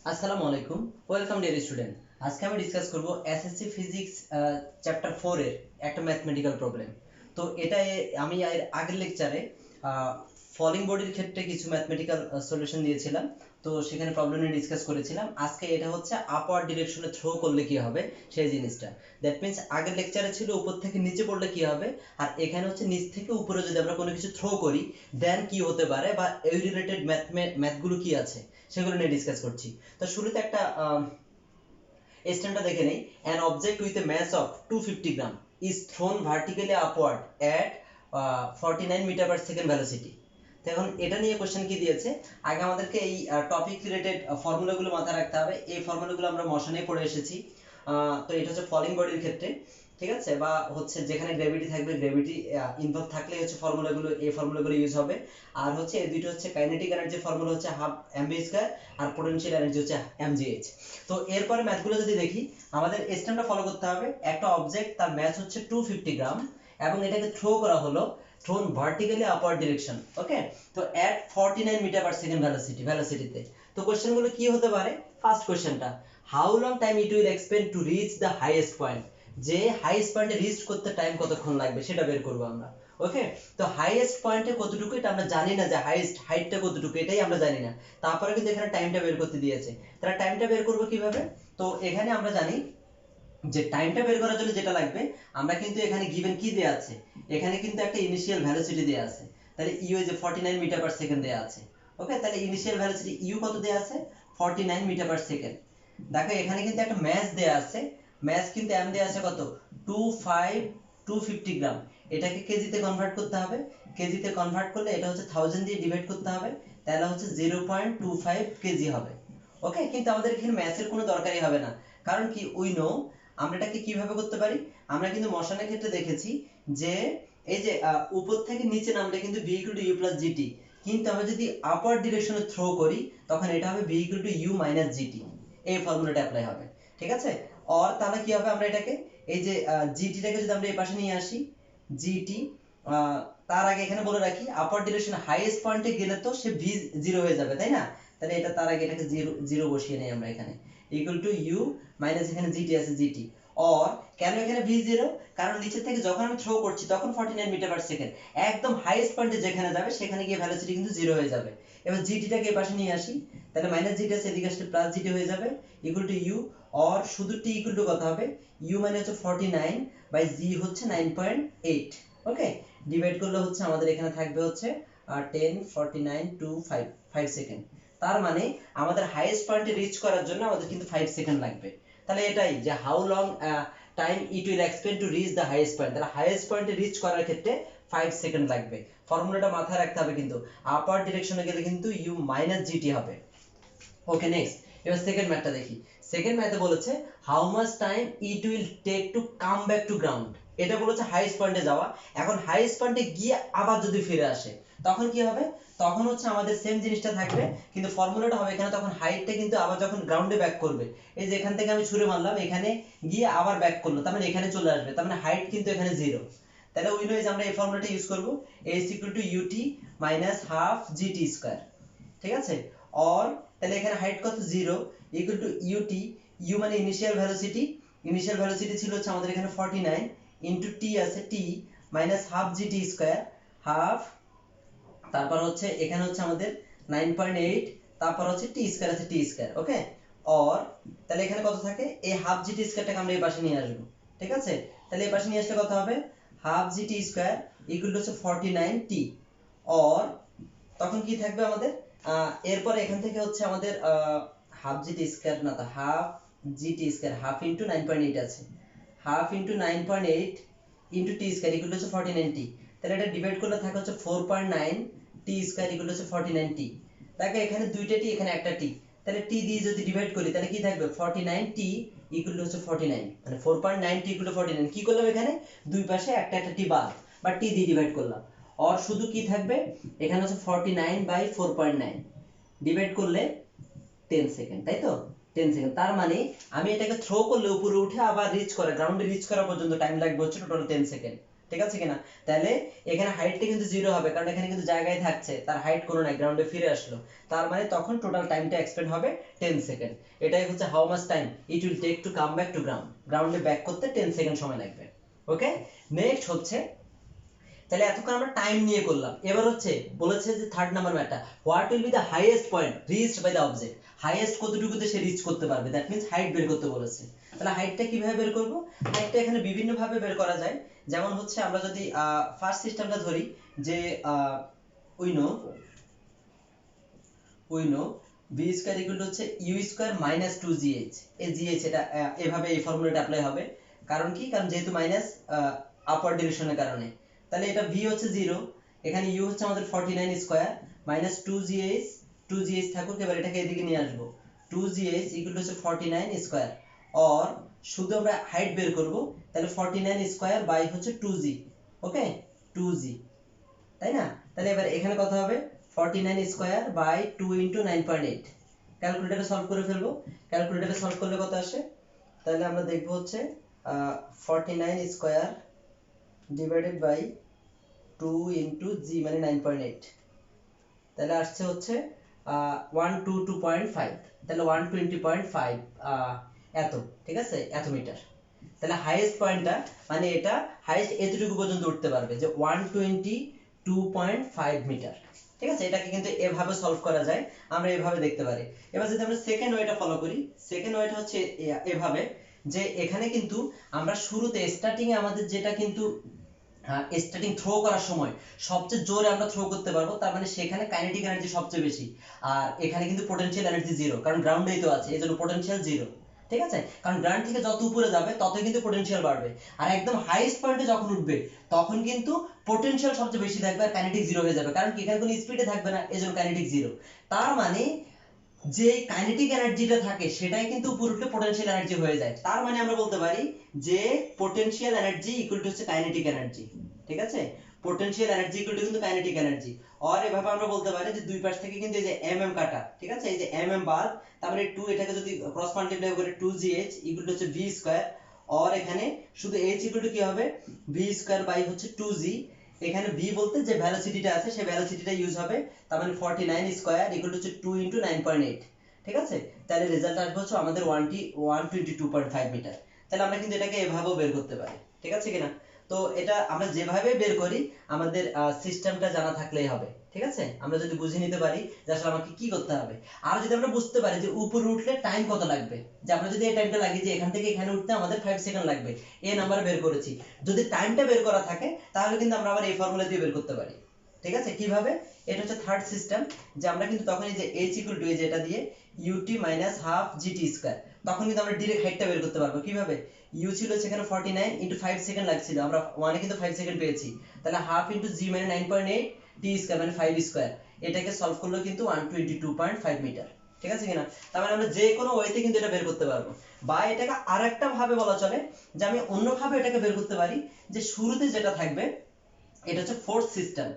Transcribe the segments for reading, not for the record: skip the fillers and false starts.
আসসালামু আলাইকুম, welcome dear student. আজকে আমি ডিসকাস করব এসএসসি ফিজিক্স চ্যাপ্টার 4 এর একটা ম্যাথমেটিক্যাল প্রবলেম। তো এটা আমি এর আগের লেকচারে ফলিং বডির ক্ষেত্রে কিছু ম্যাথমেটিক্যাল সলিউশন দিয়েছিলাম। তো সেখানে প্রবলেম নিয়ে ডিসকাস করেছিলাম। আজকে এটা হচ্ছে আপওয়ার্ড ডিরেকশনে থ্রো করলে কি হবে সেই জিনিসটা। দ্যাট মিন্স আগের লেকচারে ছিল উপর থেকে নিচে পড়লে কি হবে, আর এখানে হচ্ছে নিচ থেকে উপরে যদি আমরা কোনো কিছু থ্রো করি দেন কি হতে পারে, বা এই রিলেটেড ম্যাথগুলো কি আছে সেগুলো নিয়ে ডিসকাস করছি। তো শুরুতে একটা স্ট্যান্ডটা দেখে নেই। An object with a mass of 250 gram is thrown vertically upward at 49 metre per second velocity. তো এখন এটা নিয়ে কোশ্চেন কি দিয়েছে, আগে আমাদেরকে এই টপিক রিলেটেড ফর্মুলাগুলো মাথায় রাখতে হবে। এই ফর্মুলাগুলো আমরা মশানে পড়ে এসেছি। তো এটা হচ্ছে ফলিং বডির ক্ষেত্রে, ঠিক আছে, বা হচ্ছে যেখানে গ্র্যাভিটি থাকবে, গ্র্যাভিটি ইনভলভ থাকলে হচ্ছে ফর্মুলাগুলো, এই ফর্মুলাগুলো ইউজ হবে। আর হচ্ছে এই দুটো হচ্ছে কাইনেটিক এনার্জির ফর্মুলা হচ্ছে হাফ এমভি স্কয়ার, আর পোটেনশিয়াল এনার্জি হচ্ছে এমজিএইচ। তো এরপরে ম্যাথগুলো যদি দেখি, আমাদের স্টেপটা ফলো করতে হবে। একটা অবজেক্ট, তার ম্যাস হচ্ছে 250 গ্রাম, এবং এটাকে থ্রো করা হলো থ্রোন ভার্টিক্যালি আপওয়ার্ড ডিরেকশন। ওকে, তো এট 49 মিটার পার সেকেন্ড ভেলোসিটিতে। তো কোশ্চেনগুলো কি হতে পারে? ফার্স্ট কোশ্চেনটা, how long time it will expend to reach the highest point, যে হাইয়েস্ট পয়েন্টে রিচ করতে টাইম কতক্ষণ লাগবে সেটা বের করব আমরা। ওকে, তো হাইয়েস্ট পয়েন্টে কতটুকু এটা আমরা জানি না, যে হাইয়েস্ট হাইটটা কতটুকু এটাই আমরা জানি না। তারপরে কিন্তু এখানে টাইমটা বের করতে দিয়েছে। তাহলে টাইমটা বের করব কিভাবে? তো এখানে আমরা জানি যে টাইমটা বের করার জন্য যেটা লাগবে, আমরা কিন্তু এখানে গিভেন কি দেয়া আছে, এখানে কিন্তু একটা ইনিশিয়াল ভেলোসিটি দেয়া আছে। তাহলে ইউ যে 49 মিটার পার সেকেন্ড দেয়া আছে। ওকে, তাহলে ইনিশিয়াল ভেলোসিটি ইউ কত দেয়া আছে? 49 মিটার পার সেকেন্ড। দেখো এখানে কিন্তু একটা ম্যাস দেয়া আছে। ম্যাস কিন্তু এম দেয়া আছে কত? 250 গ্রাম। এটাকে কেজিতে কনভার্ট করতে হবে। কেজিতে কনভার্ট করলে এটা হচ্ছে 1000 দিয়ে ডিভাইড করতে হবে, তাহলে হচ্ছে 0.25 কেজি হবে। ওকে, কিন্তু আমাদের এখানে ম্যাথের কোনো দরকারই হবে না। কারণ কি, উই নো আমরা এটাকে কিভাবে করতে পারি। আমরা কিন্তু মশানের ক্ষেত্রে দেখেছি যে এই যে উপর থেকে নিচে নামলে কিন্তু v = u + gt, কিন্তু আমরা যদি আপওয়ার্ড ডিরেকশনে থ্রো করি তখন এটা হবে v = u - gt। এই ফর্মুলাটা অ্যাপ্লাই হবে, ঠিক আছে। অর তাহলে কি হবে, আমরা এটাকে এই যে gt টাকে যদি আমরা এই পাশে নিয়ে আসি, gt, তার আগে এখানে বলে রাখি আপওয়ার্ড ডিরেকশনে হাইয়েস্ট পয়েন্টে গেলে তো সে v 0 হয়ে যাবে, তাই না? তাহলে এটা তার আগে এটাকে 0 বসিয়ে নেই আমরা এখানে, ইকুয়াল টু u মাইনাস এখানে gt আছে gt। অর কেন এখানে v0? কারণ নিচে থেকে যখন আমি থ্রো করছি তখন 49 মিটার পার সেকেন্ড, একদম হাইয়েস্ট পয়েন্টে যেখানে যাবে সেখানে গিয়ে ভেলোসিটি কিন্তু 0 হয়ে যাবে। এবার gt টাকে এই পাশে নিয়ে আসি, তাহলে মাইনাস gt আছে এদিকে আসলে প্লাস gt হয়ে যাবে, ইকুয়াল টু u। অর শুধু t ইকুয়াল টু কত হবে? u মানে হচ্ছে 49 বাই g হচ্ছে 9.8। ওকে, ডিভাইড করলে হচ্ছে আমাদের এখানে থাকবে হচ্ছে 10 49 2 5 সেকেন্ড। তার মানে আমাদের হাইয়েস্ট পয়েন্টে রিচ করার জন্য আমাদের কিন্তু 5 সেকেন্ড লাগবে। তাহলে এটাই যে how long time it will expend to reach the highest point, তাহলে হাইয়েস্ট পয়েন্টে রিচ করার ক্ষেত্রে 5 সেকেন্ড লাগবে। ফর্মুলাটা মাথায় রাখতে হবে, কিন্তু আপার ডিরেকশনে গেলে কিন্তু u - gt হবে। ওকে, নেক্সট, এবার সেকেন্ড ম্যাথটা দেখি। সেকেন্ড ম্যাথে বলেছে how much time it will take to come back to ground. এটা বলেছে হাইয়েস্ট পয়েন্টে যাওয়া। এখন হাইয়েস্ট পয়েন্টে গিয়ে আবার যদি ফিরে আসে তখন কি হবে? তখন হচ্ছে আমাদের সেম জিনিসটা থাকবে, কিন্তু ফর্মুলাটা হবে এখানে তখন হাইটটা কিন্তু আবার যখন গ্রাউন্ডে ব্যাক করবে, এই যে এখান থেকে আমি ছুঁড়ে মারলাম, এখানে গিয়ে আবার ব্যাক করলো, তার মানে এখানে চলে আসবে, তার মানে হাইট কিন্তু এখানে 0। তাহলে উই নো যে আমরা এই ফর্মুলাটা ইউজ করব, a = ut - half gt square, ঠিক আছে। অর তাহলে এখানে হাইট কত? 0, ইকুয়াল টু ut, u মানে ইনিশিয়াল ভেলোসিটি, ইনিশিয়াল ভেলোসিটি ছিল হচ্ছে আমাদের এখানে 49, ইনটু t আছে t minus half gt square, half, তারপর হচ্ছে এখানে হচ্ছে আমাদের 9.8, তারপর হচ্ছে t স্কয়ার আছে t স্কয়ার। ওকে, অর তাহলে এখানে কত থাকে? এই হাফ gt স্কয়ারটাকে আমরা এই পাশে নিয়ে আসব, ঠিক আছে। তাহলে এই পাশে নিয়ে আসলে কত হবে? Half gt square equal to হচ্ছে 49t। অর তখন কি থাকবে আমাদের? এরপর এখান থেকে হচ্ছে আমাদের হাফ জিটি স্কয়ার না, তো half GT square, half into 9.8 আছে, হাফ ইনটু 9.8 ইনটু টি স্কয়ার ইকুয়াল হচ্ছে 49t। তাহলে এটা ডিভাইড করলে থাকে হচ্ছে 4.9 টি স্কয়ার ইকুয়াল হচ্ছে 49t। দেখো এখানে দুইটা টি, এখানে একটা টি, তাহলে টি দিয়ে যদি ডিভাইড করি তাহলে কি থাকবে? 49t ইকুয়াল হচ্ছে 49, মানে 4.9t ইকুয়াল টু 49। কি করলাম এখানে? দুই পাশে একটা একটা টি বাদ, বা টি দিয়ে ডিভাইড করলাম। और শুধু কি থাকবে? এখানে হচ্ছে 49/4.9 ডিভাইড করলে 10 সেকেন্ড, তাই তো? 10 সেকেন্ড। তার মানে আমি এটাকে থ্রো করলে উপরে উঠে আবার রিচ করা, গ্রাউন্ডে রিচ করা পর্যন্ত টাইম লাগবে হচ্ছে টোটাল 10 সেকেন্ড। ঠিক আছে কিনা? তাহলে এখানে হাইটটা কিন্তু 0 হবে, কারণ এখানে কিন্তু জায়গায় থাকছে, তার হাইট কোনো নাই, গ্রাউন্ডে ফিরে আসলো। তার মানে তখন টোটাল টাইমটা এক্সপেন্ড হবে 10 সেকেন্ড। এটাই হচ্ছে how much time it will take to come back to ground. গ্রাউন্ডে ব্যাক করতে 10 সেকেন্ড সময় লাগবে। ওকে, নেক্সট হচ্ছে, তাহলে এতক্ষণ আমরা টাইম নিয়ে করলাম। এবার হচ্ছে বলেছে যে third number matter, what will be the highest point reached by the object. Highest কতটুকুতে সে রিচ করতে পারবে, দ্যাট মিন্স হাইট বের করতে বলেছে। তাহলে হাইটটা কিভাবে বের করব? হাইটটা এখানে বিভিন্ন ভাবে বের করা যায়। যেমন হচ্ছে আমরা যদি ফার্স্ট সিস্টেমটা ধরি, যে we know v square equal to হচ্ছে ইউ স্কয়ার মাইনাস 2gh। এই gh এটা এভাবে এই ফর্মুলাটা অ্যাপ্লাই হবে। কারণ কি? কারণ যেহেতু মাইনাস আপওয়ার্ড ডিরেকশনের কারণে। তাহলে এটা v হচ্ছে 0, এখানে u হচ্ছে আমাদের 49 স্কয়ার মাইনাস 2gh থাকুক, এবার এটাকে এদিকে নিয়ে আসবো। 2gh ইকুয়াল টু হচ্ছে 49 স্কয়ার, অর শুধু আমরা হাইট বের করব, তাহলে 49 স্কয়ার বাই হচ্ছে 2g। ওকে, 2g, তাই না? তাহলে এবার এখানে কত হবে? 49 স্কয়ার বাই 2 ইনটু 9.8। ক্যালকুলেটরে সলভ করে ফেলবো। ক্যালকুলেটরে সলভ করলে কত আসে? তাহলে আমরা দেখব হচ্ছে 49 square divided by 2 into g মানে 9.8, তাহলে আসছে হচ্ছে 122.5, তাহলে 120.5 এত, ঠিক আছে, এত মিটার। তাহলে হাইয়েস্ট পয়েন্টটা মানে এটা হাইয়েস্ট এতটুকু পর্যন্ত উঠতে পারবে, যে 122.5 মিটার। ঠিক আছে, এটাকে কিন্তু এভাবে সলভ করা যায়, আমরা এভাবে দেখতে পারি। এবার যদি আমরা সেকেন্ড ওয়েটা ফলো করি, সেকেন্ড ওয়েটা হচ্ছে এভাবে, যে এখানে কিন্তু আমরা শুরুতে স্টার্টিং এ আমাদের যেটা কিন্তু স্টার্টিং থ্রো করার সময় সবচেয়ে জোরে আমরা থ্রো করতে পারবো, তার মানে সেখানে কাইনেটিক এনার্জি সবচেয়ে বেশি। আর এখানে কিন্তু পটেনশিয়াল এনার্জি 0, কারণ গ্রাউন্ডেই তো আছে, এজন্য পটেনশিয়াল 0। ঠিক আছে, কারণ গ্রাউন্ড থেকে যত উপরে যাবে ততই কিন্তু পটেনশিয়াল বাড়বে। আর একদম হাইয়েস্ট পয়েন্টে যখন উঠবে তখন কিন্তু পটেনশিয়াল সবচেয়ে বেশি থাকবে আর কাইনেটিক 0 হয়ে যাবে, কারণ কি এখানে কোনো স্পিডে থাকবে না, এজন্য কাইনেটিক 0। তার মানে যে কাইনেটিক এনার্জিটা থাকে সেটাই কিন্তু উপরে উঠলে পটেনশিয়াল এনার্জি হয়ে যায়। তার মানে আমরা বলতে পারি যে পটেনশিয়াল এনার্জি ইকুয়াল টু হচ্ছে কাইনেটিক এনার্জি। ঠিক আছে, পটেনশিয়াল এনার্জি ইকুয়াল টু কিন্তু কাইনেটিক এনার্জি। আর এভাবে আমরা বলতে পারি যে দুই পাশ থেকে কিন্তু এই যে mm কাটা, ঠিক আছে, এই যে mm বার, তারপরে 2 এটাকে যদি ক্রস মাল্টিপ্লাই করে 2gh ইকুয়াল টু হচ্ছে v স্কয়ার, আর এখানে শুধু h ইকুয়াল টু কি হবে? v স্কয়ার বাই হচ্ছে 2g। এখানে v বলতে যে ভেলোসিটিটা আছে সেই ভেলোসিটিটা ইউজ হবে, তার মানে 49 স্কয়ার ইকুয়াল টু হচ্ছে 2 ইনটু 9.8। ঠিক আছে, তাহলে রেজাল্ট আসবে হচ্ছে আমাদের 122.5 মিটার। তাহলে আমরা কিন্তু এটাকে এভাবেও বের করতে পারি। ঠিক আছে কিনা? তো এটা আমরা যেভাবে বের করি আমাদের সিস্টেমটা জানা থাকলেই হবে। ঠিক আছে, আমরা যদি বুঝে নিতে পারি যে আসলে আমাকে কি করতে হবে, আর যদি আমরা বুঝতে পারি যে উপরে উঠলে টাইম কত লাগবে, যে আমরা যদি এই টাইমটা লাগিয়ে যে এখান থেকে এখানে উঠতে আমাদের 5 সেকেন্ড লাগবে, এই নাম্বার বের করেছি, যদি টাইমটা বের করা থাকে তাহলে কিন্তু আমরা আবার এই ফর্মুলা দিয়ে বের করতে পারি। ঠিক আছে, কিভাবে? এটা হচ্ছে থার্ড সিস্টেম, যে আমরা কিন্তু তখন এই যে h ইকুয়াল টু যেটা দিয়ে ut minus half gt square, তখন কিন্তু আমরা ডাইরেক্ট হাইটটা বের করতে পারবো। কিভাবে? u ছিল সেখানে 49 ইনটু 5 সেকেন্ড লাগছিল, আমরা 1 এ কিন্তু 5 সেকেন্ড পেয়েছি, তাহলে হাফ ইনটু g মানে 9.8 t স্কয়ার মানে 5 স্কয়ার, এটাকে সলভ করলে কিন্তু 122.5 মিটার। ঠিক আছে কিনা? তার মানে আমরা যে কোনো ওয়েতে কিন্তু এটা বের করতে পারবো। বা এটাকে আরেকটা ভাবে বলা চলে, যে আমি অন্যভাবে এটাকে বের করতে পারি, যে শুরুতে যেটা থাকবে এটা হচ্ছে ফোর্থ সিস্টেম।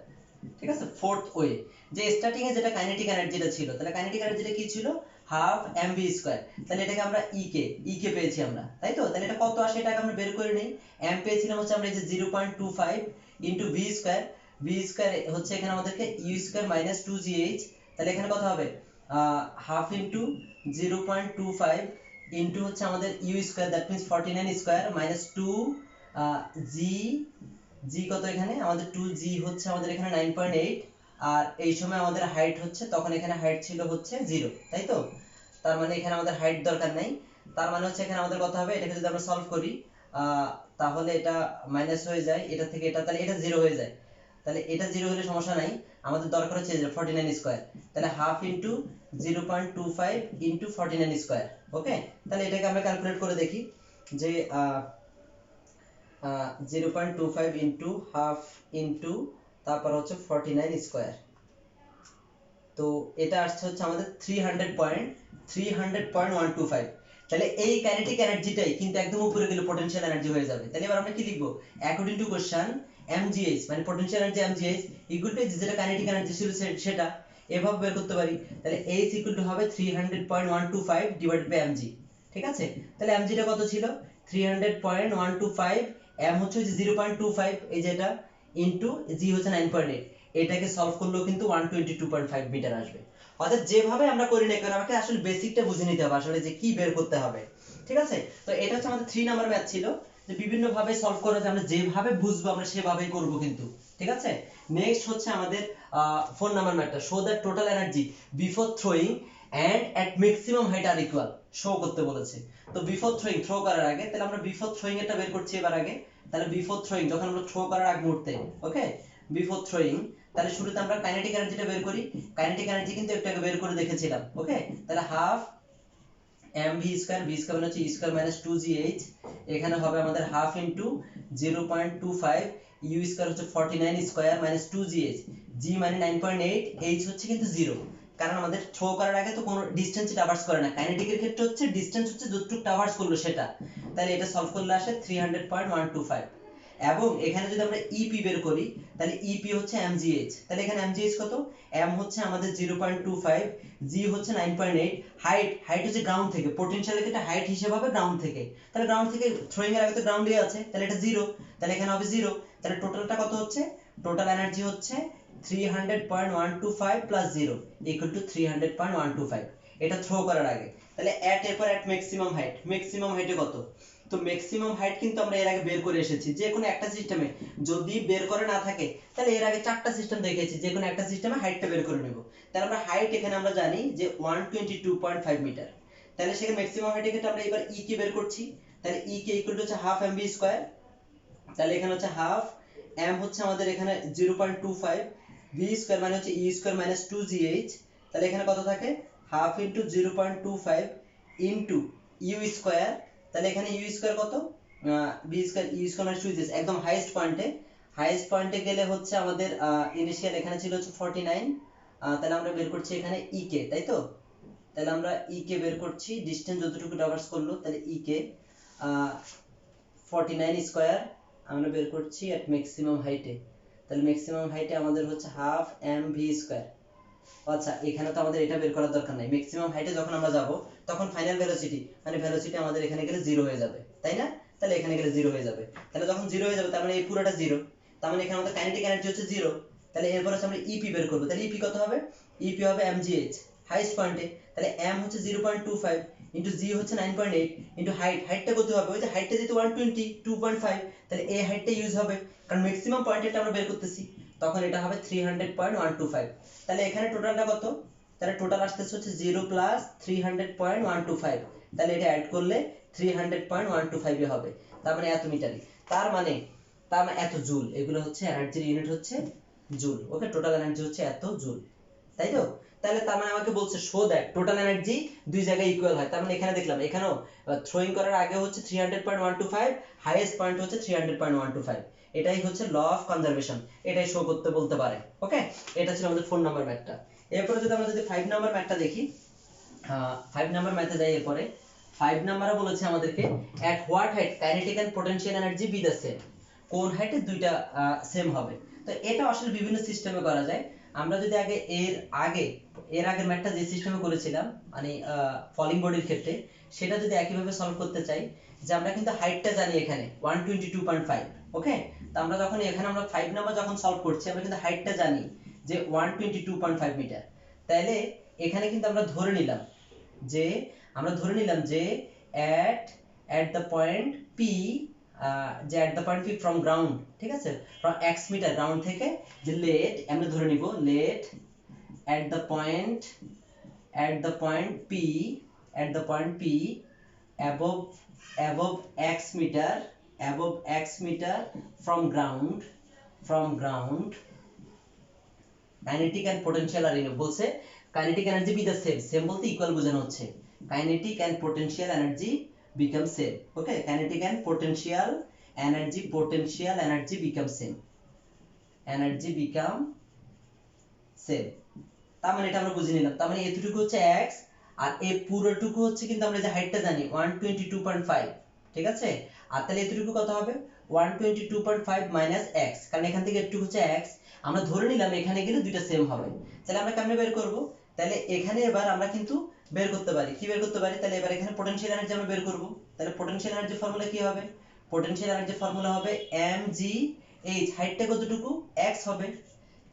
ঠিক আছে, ফোর্থ ওয়ে, যে স্টার্টিং এ যেটা কাইনেটিক এনার্জিটা ছিল, তাহলে কাইনেটিক এনার্জিটা কি ছিল? Half mv square. তাহলে এটাকে আমরা e কে পেয়েছি আমরা, তাই তো? তাহলে এটা কত আসে এটাকে আমরা বের করে নেই। m পেয়েছিলাম হচ্ছে আমরা এই যে 0.25 into v square, v square হচ্ছে এখানে আমাদেরকে u স্কয়ার মাইনাস 2gh, তাহলে এখানে কত হবে? হাফ ইনটু 0.25 ইনটু হচ্ছে আমাদের u square, that means 49 square minus 2 g, g কত এখানে আমাদের 2g হচ্ছে আমাদের এখানে 9.8, আর এই সময় আমাদের হাইট হচ্ছে, তখন এখানে হাইট ছিল হচ্ছে 0, তাই তো? তার মানে এখানে আমাদের হাইট দরকার নাই। তার মানে হচ্ছে এখানে আমাদের কথা হবে, এটাকে যদি আমরা সলভ করি তাহলে এটা মাইনাস হয়ে যায় এটা থেকে এটা, তাহলে এটা 0 হয়ে যায়। তাহলে এটা 0 হলে সমস্যা নাই, আমাদের দরকার হচ্ছে 49 স্কয়ার, তাহলে হাফ ইনটু 0.25 ইনটু 49 স্কয়ার। ওকে, তাহলে এটাকে আমরা ক্যালকুলেট করে দেখি, যে 0.25 ইনটু হাফ ইনটু তারপর হচ্ছে 49 স্কয়ার, তো এটা আসছে হচ্ছে আমাদের 300.125। তাহলে এই কাইনেটিক এনার্জিটাই কিন্তু একদম উপরে গেলে পটেনশিয়াল এনার্জি হয়ে যাবে। তাহলে এবার আমরা কি লিখবো? অ্যাকর্ডিং টু কোশ্চেন mgh মানে potential energy mgh equal to যেটা কাইনেটিক এনার্জি ছিল সেটা এভাবে বের করতে পারি। তাহলে h ইকুয়াল টু হবে 300.125 ডিভাইডেড বাই mg। ঠিক আছে, তাহলে mg টা কত ছিল? 300.125 m হচ্ছে ওই যে 0.25 এই যে এটা ইনটু g হচ্ছে 9.8, এটাকে সলভ করলেও কিন্তু 122.5 মিটার আসবে। অর্থাৎ যেভাবে আমরা করি না কারণ আমাকে আসলে বেসিকটা বুঝে নিতে হবে আসলে যে কি বের করতে হবে, ঠিক আছে? তো এটা হচ্ছে আমাদের 3 নাম্বার ম্যাথ ছিল, যে বিভিন্ন ভাবে সলভ করা যায়, আমরা যেভাবে বুঝবো আমরা সেভাবেই করব কিন্তু, ঠিক আছে? নেক্সট হচ্ছে আমাদের 4 নাম্বার ম্যাথটা, show that total energy before throwing and at maximum height are equal, show করতে বলেছে। তো বিফোর থ্রোয়িং, থ্রো করার আগে, তাহলে আমরা বিফোর থ্রোয়িং এটা বের করছি এবার আগে। তাহলে বিফোর থ্রোয়িং যখন আমরা থ্রো করার আগ মুহূর্তে, ওকে, বিফোর থ্রোয়িং, তাহলে শুরুতে আমরা কাইনেটিক এনার্জিটা বের করি। কাইনেটিক এনার্জি কিন্তু একটু আগে বের করে দেখেছিলাম, ওকে? তাহলে half mv square, v square মানে হচ্ছে e স্কয়ার মাইনাস 2gh, এখানে হবে আমাদের হাফ ইনটু 0.25, u স্কয়ার হচ্ছে 49 স্কয়ার মাইনাস 2gh, g মানে 9.8, h হচ্ছে কিন্তু 0, কারণ আমাদের থ্রো করার আগে তো কোনো ডিসটেন্স ট্রাভার্স করে না, কাইনেটিকের ক্ষেত্রে হচ্ছে ডিসটেন্স হচ্ছে যতটুকু ট্রাভার্স করলো সেটা। তাহলে এটা সলভ করলে আসে 300.125, এবং এখানে যদি আমরা EP বের করি তাহলে EP হচ্ছে mgh, তাহলে এখানে mgh কত, m হচ্ছে আমাদের 0.25, g হচ্ছে 9.8, হাইট হচ্ছে গ্রাউন্ড থেকে, পোটেনশিয়ালের ক্ষেত্রে হাইট হিসেব হবে গ্রাউন্ড থেকে, তাহলে গ্রাউন্ড থেকে থ্রোয়িং এর আগে তো গ্রাউন্ডে আছে, তাহলে এটা 0, তাহলে এখানে হবে 0, তাহলে টোটালটা কত হচ্ছে, টোটাল এনার্জি হচ্ছে 300.125 প্লাস 0 ইকুয়াল টু 300.125, এটা থ্রো করার আগে। তাহলে এরপর ম্যাক্সিমাম হাইটে কত, তো ম্যাক্সিমাম হাইট কিন্তু আমরা এর আগে বের করে এসেছি যে কোনো একটা সিস্টেমে, যদি বের করে না থাকে তাহলে এর আগে চারটা সিস্টেম দেখেছি, যে কোনো একটা সিস্টেমে হাইটটা বের করে নেব। তাহলে আমরা হাইট এখানে আমরা জানি যে 122.5 মিটার, তাহলে সেখানে ম্যাক্সিমাম হাইটের ক্ষেত্রে আমরা এবার ই কে বের করছি, তাহলে ই কে ইকুয়াল টু হচ্ছে হাফ mv স্কয়ার, তাহলে এখানে হচ্ছে হাফ, m হচ্ছে আমাদের এখানে 0.25, v স্কয়ার মানে হচ্ছে e স্কয়ার মাইনাস 2gh, তাহলে এখানে কত থাকে, half into 0.25 into u square, তাহলে এখানে u স্কয়ার কত, v square e square minus 2gh, একদম হাইয়েস্ট পয়েন্টে গেলে হচ্ছে আমাদের ইনিশিয়াল এখানে ছিল হচ্ছে 49, তাহলে আমরা বের করছি এখানে e কে, তাই তো? তাহলে আমরা e কে বের করছি, ডিসটেন্স যতটুকু ট্রাভার্স করলো, তাহলে e কে 49 স্কয়ার আমরা বের করছি এট ম্যাক্সিমাম হাইটে, তাহলে ম্যাক্সিমাম হাইটে আমাদের হচ্ছে হাফ mv স্কয়ার। আচ্ছা, এখানে তো আমাদের এটা বের করার দরকার নাই, ম্যাক্সিমাম হাইটে যখন আমরা যাব তখন ফাইনাল ভেলোসিটি মানে ভেলোসিটি আমাদের এখানে গেলে 0 হয়ে যাবে, তাই না? তাহলে এখানে গেলে 0 হয়ে যাবে, তাহলে যখন 0 হয়ে যাবে তার মানে এই পুরোটা 0, তার মানে এখানে আমাদের কাইনেটিক এনার্জি হচ্ছে 0, তাহলে এরপর হচ্ছে আমরা EP বের করব, তাহলে EP কত হবে, EP হবে mgh হাইয়েস্ট পয়েন্টে, তাহলে m হচ্ছে 0.25 ইনটু g হচ্ছে 9.8 ইনটু হাইটটা কত হবে, ওই যে হাইটটা যেহেতু 122.5, তাহলে এই হাইটটা ইউজ হবে কারণ ম্যাক্সিমাম পয়েন্টটা আমরা বের করতেছি, তখন এটা হবে 300.125, তাহলে এখানে টোটালটা কত, তাহলে টোটাল আসতেছে হচ্ছে 0 প্লাস 300.125, তাহলে এটা অ্যাড করলে 300.125 এ হবে, তার মানে এত মিটারই, তার মানে এত জুল, এগুলো হচ্ছে এনার্জির ইউনিট হচ্ছে জুল, ওকে? টোটাল এনার্জি হচ্ছে এত জুল, তাই তো? তাহলে তার মানে আমাকে বলছে শো দ্যাট টোটাল এনার্জি দুই জায়গায় ইকুয়াল হয়, তার মানে এখানে দেখলাম এখানেও থ্রোয়িং করার আগে হচ্ছে 300.125, হাইয়েস্ট পয়েন্ট হচ্ছে 300.125, এটাই হচ্ছে ল অফ কনজারভেশন, এটাই শো করতে বলতে পারে, ওকে? এটা ছিল আমাদের 4 নাম্বার ম্যাথটা। এরপরে যদি আমরা 5 নাম্বার ম্যাথটা দেখি, 5 নাম্বার ম্যাথে যাই, এরপরে 5 নাম্বারে বলেছে আমাদেরকে at what height kinetic and potential energy be the same, কোন হাইটে দুইটা সেম হবে। তো এটা আসলে বিভিন্ন সিস্টেমে করা যায়, আমরা যদি এর আগের ম্যাথটা যে সিস্টেমে করেছিলাম মানে ফলিং বডির ক্ষেত্রে, সেটা যদি একইভাবে সলভ করতে চাই, যে আমরা কিন্তু হাইটটা জানি এখানে 122.5, ওকে? তো আমরা যখন এখানে আমরা 5 নাম্বার যখন সলভ করছি আমরা কিন্তু হাইটটা জানি যে 122.5 মিটার, তাহলে এখানে কিন্তু আমরা ধরে নিলাম যে at the point P, যে at the point P from ground, ঠিক আছে, from x মিটার গ্রাউন্ড থেকে, যে let আমরা ধরে নিব let at the point P above x meter from ground kinetic and potential আর ইউনিট বলছে, kinetic energy be the same বলতে ইকুয়াল বোঝানো হচ্ছে, kinetic and potential energy become same, okay? Kinetic and potential energy become same, তার মানে এটা আমরা বুঝে নিলাম, তার মানে এতটুকু হচ্ছে x আর এই পুরোটুকু হচ্ছে কিন্তু আমরা যে হাইটটা জানি 122.5, ঠিক আছে? আর তাহলে এতটুকু কত হবে 122.5 মাইনাস x, কারণ এখান থেকে এতটুকু হচ্ছে x, আমরা ধরে নিলাম এখানে গেলে দুইটা সেম হবে, তাহলে আমরা কেমনে বের করব, তাহলে এখানে এবার আমরা কিন্তু বের করতে পারি, কি বের করতে পারি, তাহলে এবার এখানে পোটেনশিয়াল এনার্জি আমরা বের করব, তাহলে পোটেনশিয়াল এনার্জি ফর্মুলা কি হবে, পোটেনশিয়াল এনার্জি ফর্মুলা হবে mgh, হাইটটা কতটুকু x হবে,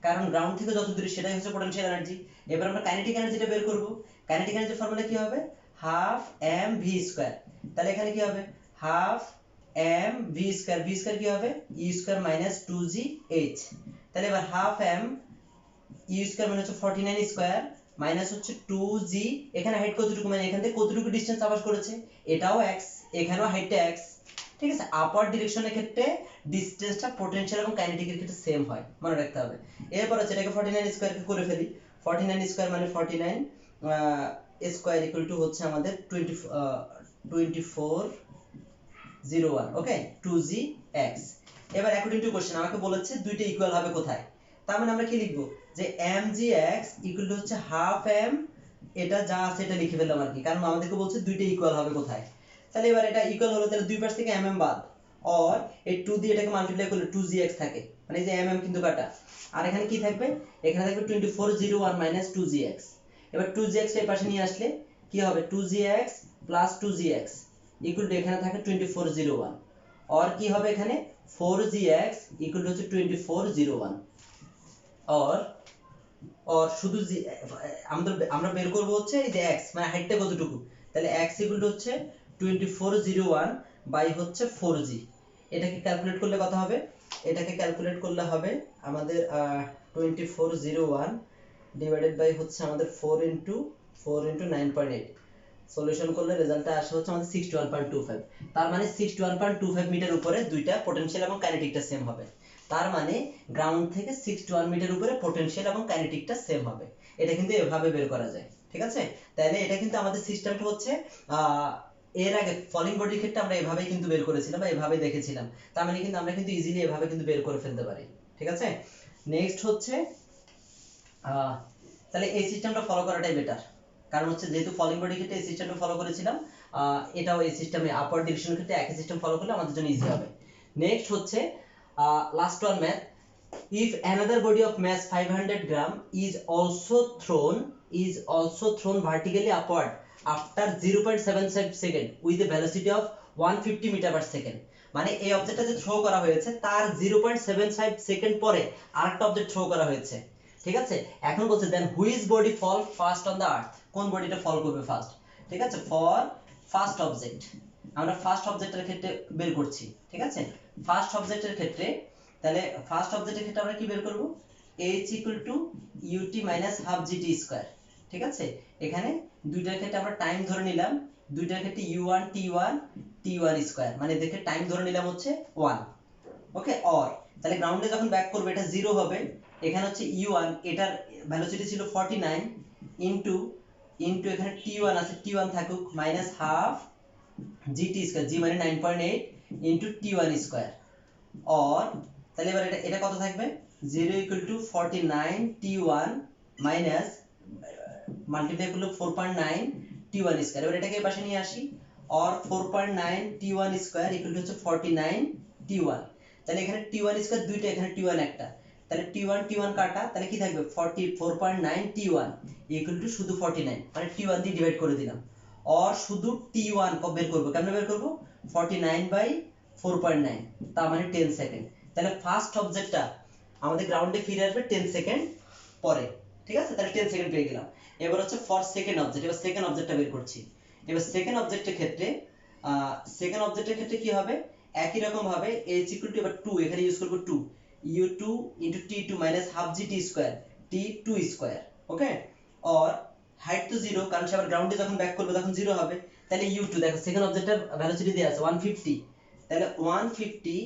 কারণ গ্রাউন্ড থেকে যত দূরে সেটাই হচ্ছে পোটেনশিয়াল এনার্জি। এবার আমরা কাইনেটিক এনার্জিটা বের করব। কাইনেটিক এনার্জি ফর্মুলা কি হবে, হাফ mv স্কয়ার। তাহলে এখানে কি হবে, half mv square, v square কি হবে e স্কয়ার মাইনাস 2gh। তাহলে এবার হাফ m e স্কয়ার মানে হচ্ছে 49 স্কয়ার মাইনাস হচ্ছে 2g, এখানে হাইট কতটুকু মানে এখান থেকে কতটুকু ডিসটেন্স আবাস করেছে, এটাও x, এখানেও হাইটটা x। ঠিক আছে, আপার ডিরেকশনের ক্ষেত্রে ডিসটেন্সটা পোটেনশিয়াল এবং কাইনেটিকের ক্ষেত্রে সেম হয়, মনে রাখতে হবে। এরপর হচ্ছে এটাকে 49 স্কয়ার কে করে ফেলি। 49 স্কয়ার মানে 49 স্কয়ার ইকুয়াল টু হচ্ছে আমাদের 2401, ওকে, 2gx। এবার অ্যাকর্ডিং টু কোশ্চেন আমাকে বলেছে দুইটা ইকুয়াল হবে কোথায়, তার মানে আমরা কি লিখব, যে mgx ইকুয়াল টু হচ্ছে হাফ m, এটা যা আছে এটা লিখে ফেললাম আর কি, কারণ আমাদেরকে বলছে দুইটা ইকুয়াল হবে কোথায়। তাহলে এবার এটা ইকুয়াল হলো, তাহলে দুই পাশ থেকে mm বাদ, আর এই 2 দিয়ে এটাকে মাল্টিপ্লাই করলে 2gx থাকে, মানে এই যে mm কিন্তু কাটা, আর এখানে কি থাকবে, এখানে থাকবে 2401 মাইনাস 2gx। এবার 2gx এই পাশে নিয়ে আসলে কি হবে, 2gx plus 2gx equal to এখানে থাকে 2401, আর কি হবে এখানে 4gx ইকুয়াল টু হচ্ছে 2401, আর শুধু আমরা বের করব হচ্ছে এই যে x মানে হাইটটা কতটুকু, তাহলে x ইকুয়াল টু হচ্ছে 2401 বাই হচ্ছে 4g। এটাকে ক্যালকুলেট করলে কত হবে, এটাকে ক্যালকুলেট করলে হবে আমাদের 2401 ডিভাইডেড বাই হচ্ছে আমাদের 4 ইনটু 4 ইনটু 9.8, সলিউশন করলে রেজাল্টটা আসে হচ্ছে আমাদের 61.25। তার মানে 61.25 মিটার উপরে দুইটা পোটেনশিয়াল এবং কাইনেটিকটা সেম হবে। তার মানে গ্রাউন্ড থেকে 61 মিটার উপরে পোটেনশিয়াল এবং কাইনেটিকটা সেম হবে। এটা কিন্তু এভাবে বের করা যায়, ঠিক আছে। তাহলে এটা কিন্তু আমাদের সিস্টেমটা হচ্ছে এর আগে ফলিং বডির ক্ষেত্রে আমরা এভাবেই কিন্তু বের করেছিলাম বা এভাবেই দেখেছিলাম, তার মানে কিন্তু আমরা কিন্তু ইজিলি এভাবে কিন্তু বের করে ফেলতে পারি, ঠিক আছে। নেক্সট হচ্ছে তাহলে এই সিস্টেমটা ফলো করাটাই বেটার, কারণ হচ্ছে যেহেতু ফলিং বডির ক্ষেত্রে এই সিস্টেমটা ফলো করেছিলাম, এটাও এই সিস্টেমে আপার ডিরেকশনের ক্ষেত্রে একই সিস্টেম ফলো করলে আমাদের জন্য ইজি হবে। নেক্সট হচ্ছে last one math, if another body of mass 500 gram is also thrown vertically upward after 0.75 second with a velocity of 150 meter per second, মানে এই অবজেক্টটা যে থ্রো করা হয়েছে তার 0.75 সেকেন্ড পরে আরেকটা অবজেক্ট থ্রো করা হয়েছে, ঠিক আছে। এখন বলছে then which body fall first on the earth, কোন বডিটা ফল করবে ফার্স্ট, ঠিক আছে। ফর ফার্স্ট অবজেক্ট আমরা ফার্স্ট অবজেক্টের ক্ষেত্রে বের করছি, ঠিক আছে। ফার্স্ট অবজেক্টের ক্ষেত্রে তাহলে ফার্স্ট অবজেক্টের ক্ষেত্রে আমরা কি বের করব, h ut minus half gt square, ঠিক আছে। এখানে দুইটার ক্ষেত্রে আমরা টাইম ধরে নিলাম, দুইটার ক্ষেত্রে u1 t1 স্কয়ার, মানে দেখে টাইম ধরে নিলাম হচ্ছে 1, ওকে। অর তাহলে গ্রাউন্ডে যখন ব্যাক করবে এটা 0 হবে, এখানে হচ্ছে u1 এটার ভেলোসিটি ছিল 49 ইনটু এখানে t1 আছে, t1 থাকুক minus half gt square, g মানে 9.8 ইনটু t1 স্কয়ার, অর তাহলে এবার এটা কত থাকবে, 0 equal to 49 t1 minus multiply করলে 4.9 t1 স্কয়ার। এবার এটাকে এই পাশে নিয়ে আসি, or 4.9 t1 square equal to হচ্ছে 49 t1। তাহলে এখানে t1 স্কয়ার দুইটা, এখানে t1 একটা, তাহলে t1 কাটা, তাহলে কি থাকবে 4.9 t1 ইকুয়াল টু শুধু 49, মানে t1 দিয়ে ডিভাইড করে দিলাম, অর শুধু t1 বের করব, কেমনে বের করব, 49 বাই 4.9, তার মানে 10 সেকেন্ড। তাহলে ফার্স্ট অবজেক্টটা আমাদের গ্রাউন্ডে ফিরে আসবে 10 সেকেন্ড পরে, ঠিক আছে। তাহলে 10 সেকেন্ড পেয়ে গেলাম। এবার হচ্ছে ফর সেকেন্ড অবজেক্ট, এবার সেকেন্ড অবজেক্টটা বের করছি। এবার সেকেন্ড অবজেক্টের ক্ষেত্রে কি হবে, একই রকম ভাবে h ইকুয়াল টু এবার 2, এখানে ইউজ করব 2 u2 t2 minus half gt square t2 square, okay. Or height তো 0, কারণ সে আবার গ্রাউন্ডে যখন ব্যাক করবে তখন 0 হবে, তাহলে u2 দেখো সেকেন্ড অবজেক্টের ভেলোসিটি দেয়া আছে 150, তাহলে 150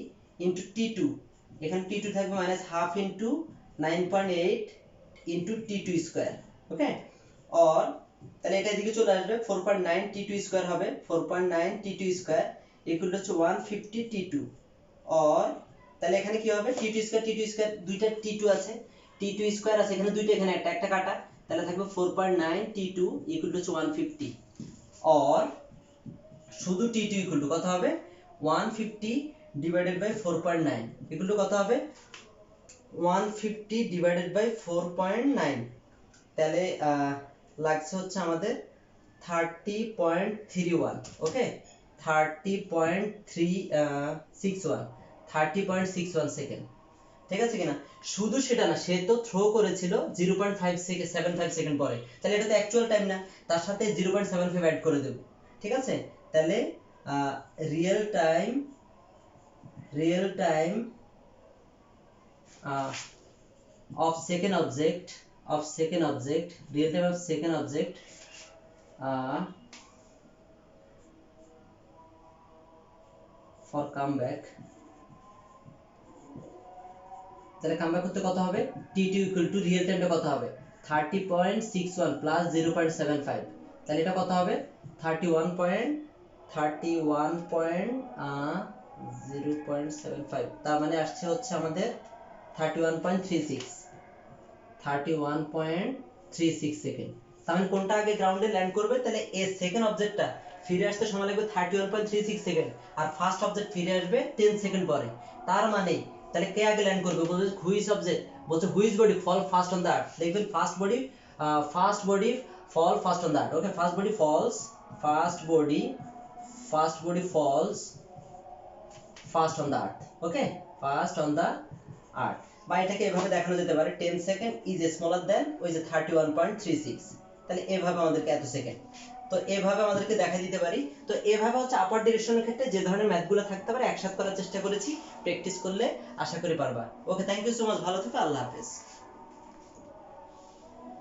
t2, এখানে t2 থাকবে minus half into 9.8 into t2 square, okay. Or তাহলে এটা এদিকে চলে আসবে 4.9 t2 স্কয়ার হবে, 4.9 t2 square equal two 150 t2, or তাহলে এখানে কি হবে t2 স্কয়ার দুইটা t2 আছে, t2 স্কয়ার আছে এখানে দুইটা, এখানে একটা কাটা, তাহলে থাকবে 4.9 t2 ইকুয়াল টু 150, অর শুধু t2 ইকুয়াল টু কত হবে, 150 ডিভাইডেড বাই 4.9 ইকুয়াল টু কত হবে, 150 ডিভাইডেড বাই 4.9, তাহলে লাগছে হচ্ছে আমাদের 30.31, ওকে। 30.61 সেকেন্ড, ঠিক আছে কিনা? শুধু সেটা না, সে তো থ্রো করেছিল 0.75 সেকেন্ড পরে, তাহলে এটা তো অ্যাকচুয়াল টাইম না, তার সাথে 0.75 অ্যাড করে দেব, ঠিক আছে? তাহলে real time of second object real time of second object for comeback, তাহলে কামব্যাক করতে কত হবে? t2 ইকুয়াল টু রিয়েল টাইমটা কত হবে? 30.61 প্লাস 0.75, তাহলে এটা কত হবে? 0.75, তার মানে আসছে হচ্ছে আমাদের 31.36 সেকেন্ড। তার মানে কোনটা আগে গ্রাউন্ডে ল্যান্ড করবে? তাহলে এই সেকেন্ড অবজেক্টটা ফিরে আসতে সময় লাগবে 31.36 সেকেন্ড, আর ফার্স্ট অবজেক্ট ফিরে আসবে 10 সেকেন্ড পরে। তার মানে তাহলে কে আগে ল্যান্ড করবে? বলছে হুইচ অবজেক্ট, বলছে which body fall first on the earth. দেখবেন first body fall first on the earth. Okay, first body falls first on the earth. Okay, first on the earth. বা এটাকে এভাবে দেখানো যেতে পারে 10 সেকেন্ড ইজ স্মলার দ্যান ওই যে 31.36, তাহলে এভাবে আমাদেরকে এত সেকেন্ড, তো এভাবে আমাদেরকে দেখা দিতে পারি। তো এভাবে হচ্ছে আপার ডিরেকশনের ক্ষেত্রে যে ধরনের ম্যাথগুলো থাকতে পারে একসাথে করার চেষ্টা করেছি, প্র্যাকটিস করলে আশা করি পারবা। ওকে, থ্যাংক ইউ সো মাচ, ভালো থেকো, আল্লাহ হাফেজ।